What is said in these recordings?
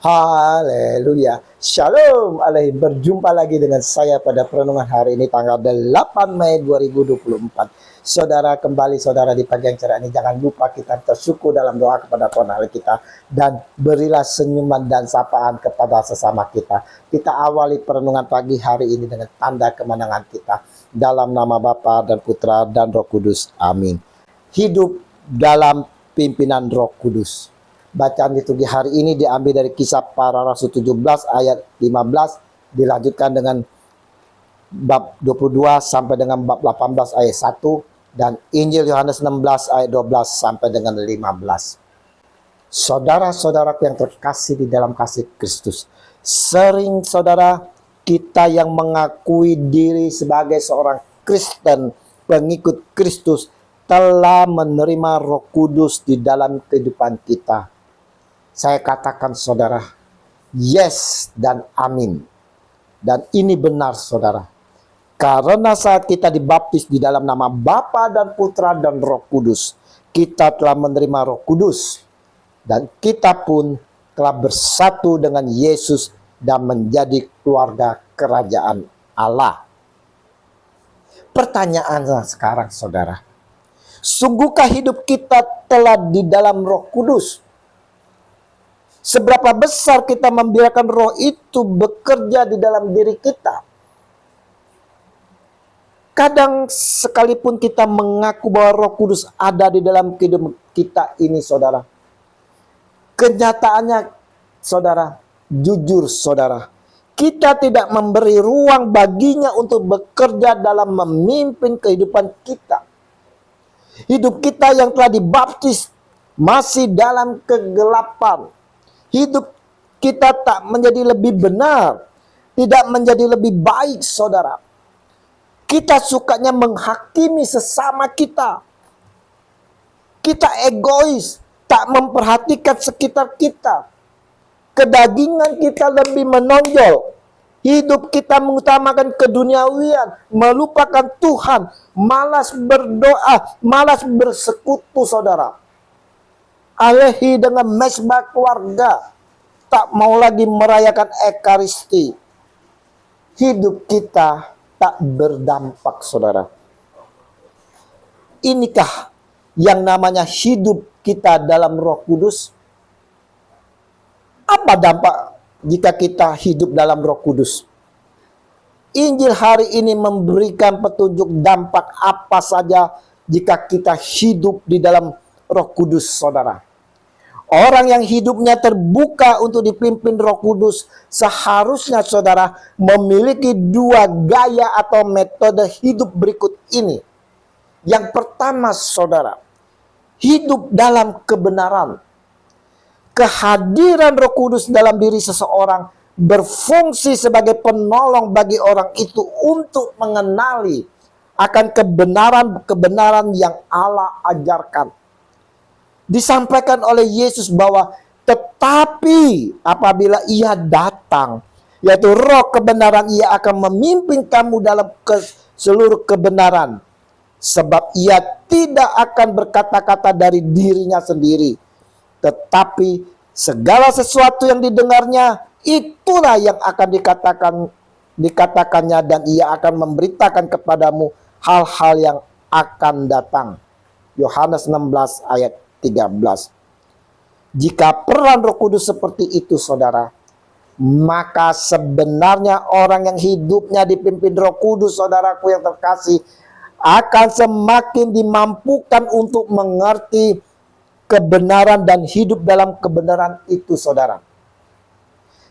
Haleluya. Shalom alaikum. Berjumpa lagi dengan saya pada perenungan hari ini tanggal 8 Mei 2024. Saudara, kembali saudara di pagi yang cerah ini, jangan lupa kita tersyukur dalam doa kepada Tuhan Allah kita, dan berilah senyuman dan sapaan kepada sesama kita. Kita awali perenungan pagi hari ini dengan tanda kemenangan kita. Dalam nama Bapa dan Putra dan Roh Kudus. Amin. Hidup dalam pimpinan Roh Kudus. Bacaan liturgi hari ini diambil dari Kisah Para Rasul 17 ayat 15, dilanjutkan dengan bab 22 sampai dengan bab 18 ayat 1, dan Injil Yohanes 16 ayat 12 sampai dengan 15. Saudara-saudaraku yang terkasih di dalam kasih Kristus, sering saudara kita yang mengakui diri sebagai seorang Kristen, pengikut Kristus, telah menerima Roh Kudus di dalam kehidupan kita. Saya katakan saudara, yes dan amin. Dan ini benar saudara. Karena saat kita dibaptis di dalam nama Bapa dan Putra dan Roh Kudus, kita telah menerima Roh Kudus. Dan kita pun telah bersatu dengan Yesus dan menjadi keluarga kerajaan Allah. Pertanyaannya sekarang saudara, sungguhkah hidup kita telah di dalam Roh Kudus? Seberapa besar kita membiarkan roh itu bekerja di dalam diri kita? Kadang sekalipun kita mengaku bahwa Roh Kudus ada di dalam kehidupan kita ini saudara, kenyataannya saudara, jujur saudara, kita tidak memberi ruang baginya untuk bekerja dalam memimpin kehidupan kita. Hidup kita yang telah dibaptis masih dalam kegelapan. Hidup kita tak menjadi lebih benar, tidak menjadi lebih baik saudara. Kita sukanya menghakimi sesama kita. Kita egois, tak memperhatikan sekitar kita. Kedagingan kita lebih menonjol. Hidup kita mengutamakan keduniawian, melupakan Tuhan, malas berdoa, malas bersekutu saudara. Alehi dengan mesbah keluarga, tak mau lagi merayakan Ekaristi. Hidup kita tak berdampak saudara. Inikah yang namanya hidup kita dalam Roh Kudus? Apa dampak jika kita hidup dalam Roh Kudus? Injil hari ini memberikan petunjuk dampak apa saja jika kita hidup di dalam Roh Kudus saudara. Orang yang hidupnya terbuka untuk dipimpin Roh Kudus seharusnya saudara memiliki dua gaya atau metode hidup berikut ini. Yang pertama saudara, hidup dalam kebenaran. Kehadiran Roh Kudus dalam diri seseorang berfungsi sebagai penolong bagi orang itu untuk mengenali akan kebenaran-kebenaran yang Allah ajarkan. Disampaikan oleh Yesus bahwa tetapi apabila ia datang, yaitu roh kebenaran, ia akan memimpin kamu dalam seluruh kebenaran. Sebab ia tidak akan berkata-kata dari dirinya sendiri, tetapi segala sesuatu yang didengarnya, itulah yang akan dikatakannya, dan ia akan memberitakan kepadamu hal-hal yang akan datang. Yohanes 16 ayat 13. Jika peran Roh Kudus seperti itu saudara, maka sebenarnya orang yang hidupnya dipimpin Roh Kudus, saudaraku yang terkasih, akan semakin dimampukan untuk mengerti kebenaran dan hidup dalam kebenaran itu saudara.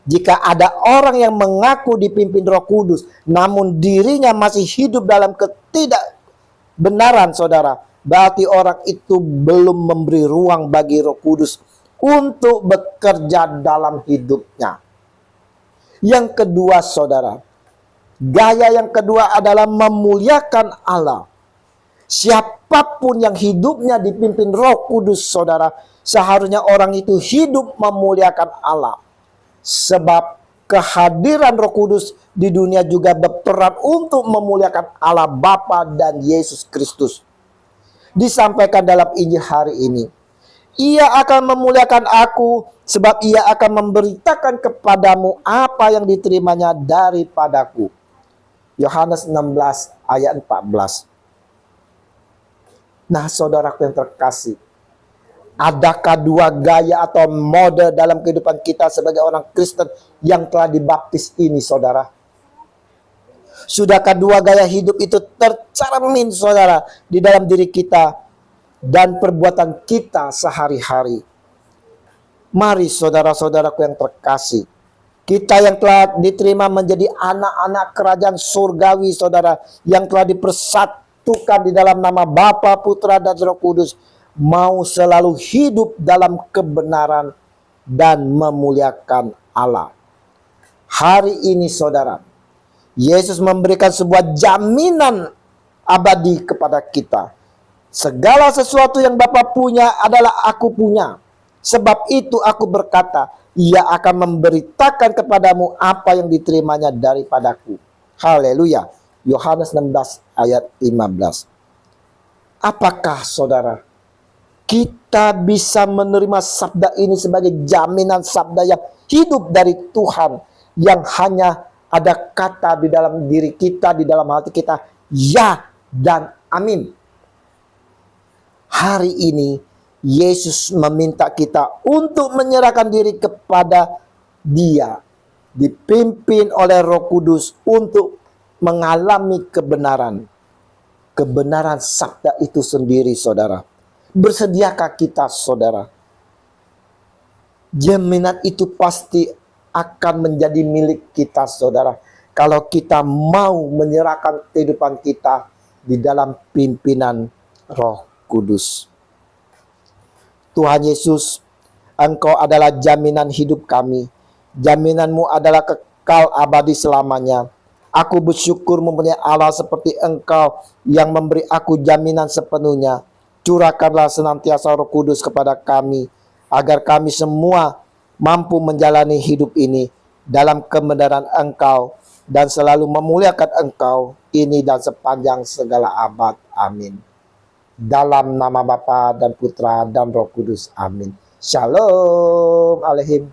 Jika ada orang yang mengaku dipimpin Roh Kudus namun dirinya masih hidup dalam ketidakbenaran saudara, berarti orang itu belum memberi ruang bagi Roh Kudus untuk bekerja dalam hidupnya. Yang kedua saudara, gaya yang kedua adalah memuliakan Allah. Siapapun yang hidupnya dipimpin Roh Kudus saudara, seharusnya orang itu hidup memuliakan Allah. Sebab kehadiran Roh Kudus di dunia juga berperan untuk memuliakan Allah Bapa dan Yesus Kristus. Disampaikan dalam Injil hari ini, Ia akan memuliakan aku, sebab ia akan memberitakan kepadamu apa yang diterimanya daripadaku. Yohanes 16 ayat 14. Nah, saudaraku yang terkasih, adakah dua gaya atau mode dalam kehidupan kita sebagai orang Kristen yang telah dibaptis ini, saudara? Sudahkah dua gaya hidup itu tercermin, saudara, di dalam diri kita dan perbuatan kita sehari-hari? Mari saudara-saudaraku yang terkasih, kita yang telah diterima menjadi anak-anak kerajaan surgawi, saudara, yang telah dipersatukan di dalam nama Bapa, Putra, dan Roh Kudus, mau selalu hidup dalam kebenaran dan memuliakan Allah. Hari ini, saudara, Yesus memberikan sebuah jaminan abadi kepada kita. Segala sesuatu yang Bapa punya adalah aku punya. Sebab itu aku berkata, ia akan memberitakan kepadamu apa yang diterimanya daripadaku. Haleluya. Yohanes 16 ayat 15. Apakah saudara, kita bisa menerima sabda ini sebagai jaminan sabda yang hidup dari Tuhan, yang hanya ada kata di dalam diri kita, di dalam hati kita, ya dan amin. Hari ini Yesus meminta kita untuk menyerahkan diri kepada Dia, dipimpin oleh Roh Kudus untuk mengalami kebenaran. Kebenaran sabda itu sendiri, saudara. Bersediakah kita, saudara? Jaminan itu pasti akan menjadi milik kita, saudara, kalau kita mau menyerahkan kehidupan kita di dalam pimpinan Roh Kudus. Tuhan Yesus, Engkau adalah jaminan hidup kami. Jaminanmu adalah kekal abadi selamanya. Aku bersyukur mempunyai Allah seperti Engkau yang memberi aku jaminan sepenuhnya. Curahkanlah senantiasa Roh Kudus kepada kami, agar kami semua mampu menjalani hidup ini dalam kebenaran Engkau dan selalu memuliakan Engkau ini dan sepanjang segala abad. Amin. Dalam nama Bapa dan Putra dan Roh Kudus. Amin. Shalom Alehim.